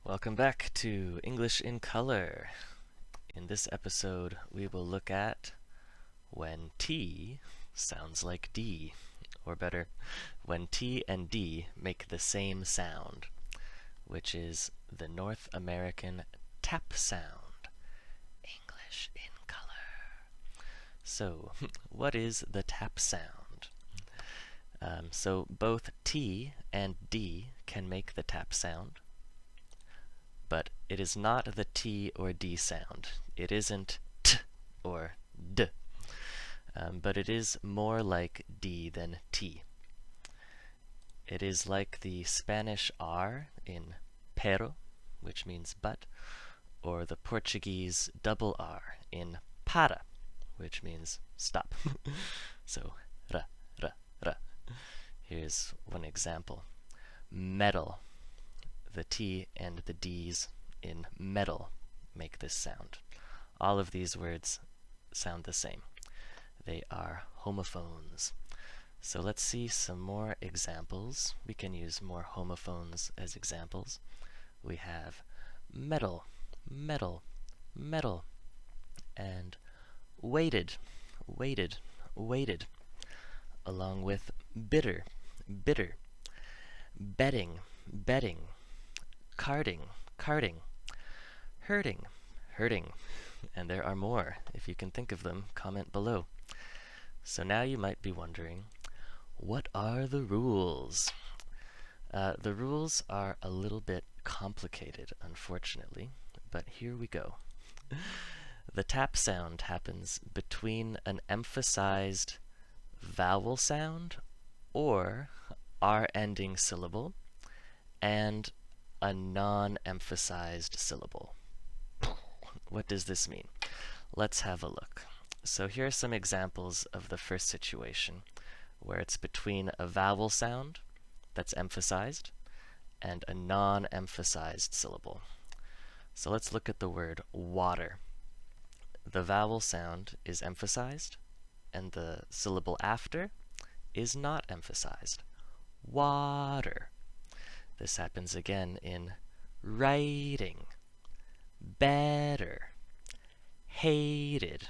Welcome back to English in Color. In this episode, we will look at when T sounds like D, or better, when T and D make the same sound, which is the North American tap sound. English in Color. So, what is the tap sound? So both T and D can make the tap sound, but it is not the T or D sound. It isn't T or D, but it is more like D than T. It is like the Spanish R in pero, which means but, or the Portuguese double R in para, which means stop. So, ra, ra, ra. Here's one example. Metal. The T and the D's in metal make this sound. All of these words sound the same. They are homophones. So let's see some more examples. We can use more homophones as examples. We have metal, metal, metal, and weighted, weighted, weighted, along with bitter, bitter, bedding, bedding, carding, carding, hurting, hurting, and there are more. If you can think of them, comment below. So now you might be wondering, what are the rules? The rules are a little bit complicated, unfortunately, but here we go. The tap sound happens between an emphasized vowel sound or R-ending syllable and a non-emphasized syllable. What does this mean? Let's have a look. So here are some examples of the first situation, where it's between a vowel sound that's emphasized and a non-emphasized syllable. So let's look at the word water. The vowel sound is emphasized, and the syllable after is not emphasized. Water. This happens again in writing, better, hated.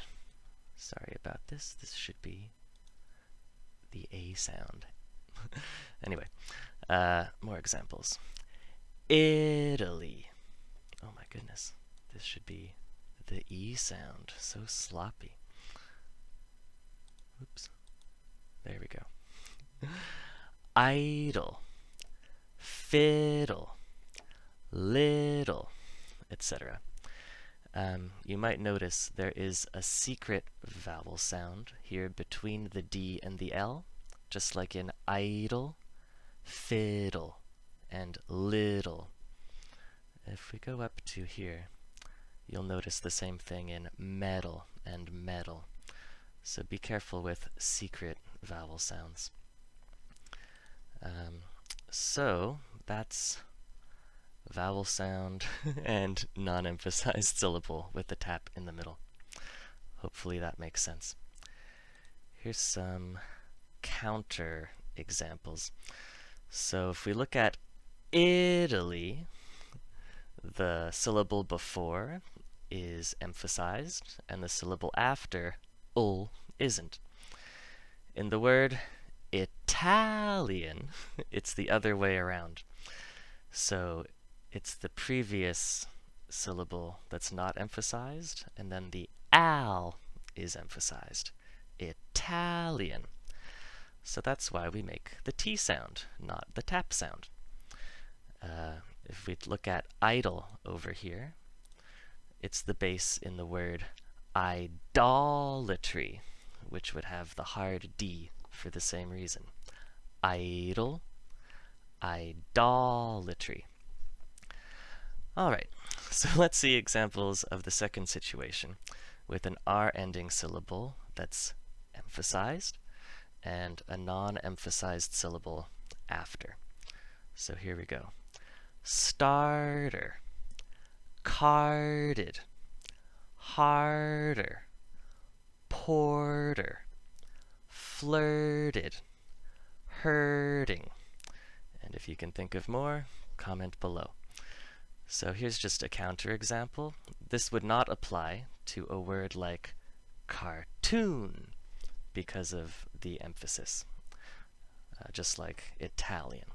Sorry about this. This should be the A sound. Anyway, more examples. Italy. Oh my goodness. This should be the E sound. So sloppy. Oops. There we go. Idle, fiddle, little, etc. You might notice there is a secret vowel sound here between the D and the L, just like in idle, fiddle, and little. If we go up to here, you'll notice the same thing in metal and metal. So be careful with secret vowel sounds. So that's vowel sound and non-emphasized syllable with the tap in the middle. Hopefully that makes sense. Here's some counter examples. So if we look at Italy, the syllable before is emphasized, and the syllable after, ul, isn't. In the word Italian, it's the other way around. So it's the previous syllable that's not emphasized, and then the al is emphasized. Italian. So that's why we make the T sound, not the tap sound. If we look at idle over here, it's the base in the word idolatry, which would have the hard D for the same reason. Idle, idolatry. Alright, so let's see examples of the second situation with an R-ending syllable that's emphasized and a non-emphasized syllable after. So here we go. Starter, carded, harder, porter, flirted, hurting. And if you can think of more, comment below. So here's just a counterexample. This would not apply to a word like cartoon because of the emphasis, just like Italian.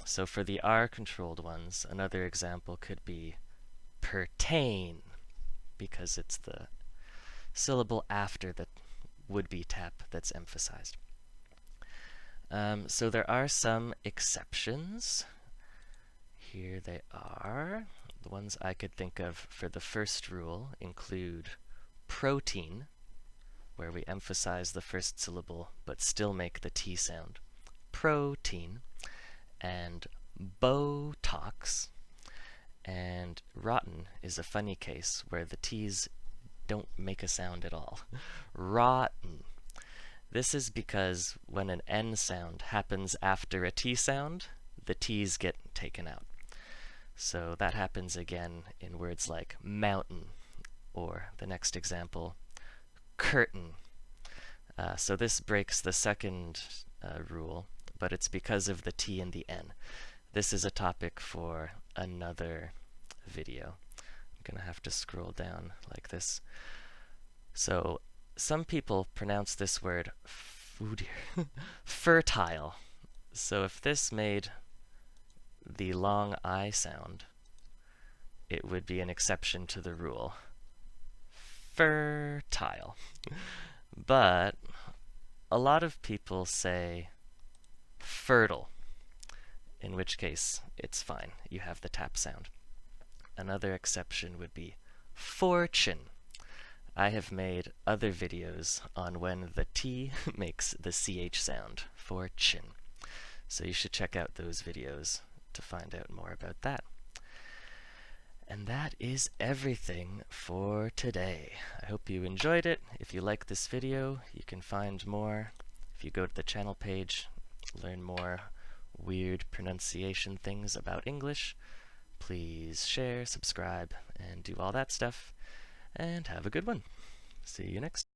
So for the R-controlled ones, another example could be pertain, because it's the syllable after the would-be tap that's emphasized. So there are some exceptions. Here they are. The ones I could think of for the first rule include protein, where we emphasize the first syllable but still make the T sound. Protein. And Botox. And rotten is a funny case where the T's don't make a sound at all. Rotten. This is because when an N sound happens after a T sound, the T's get taken out. So that happens again in words like mountain, or the next example, curtain. So this breaks the second rule, but it's because of the T and the N. This is a topic for another video. I'm going to have to scroll down like this. So some people pronounce this word fertile. So if this made the long I sound, it would be an exception to the rule. Fertile. But a lot of people say fertile, in which case it's fine. You have the tap sound. Another exception would be fortune. I have made other videos on when the T makes the CH sound, fortune. So you should check out those videos to find out more about that. And that is everything for today. I hope you enjoyed it. If you like this video, you can find more. If you go to the channel page, learn more weird pronunciation things about English. Please share, subscribe, and do all that stuff. And have a good one. See you next time.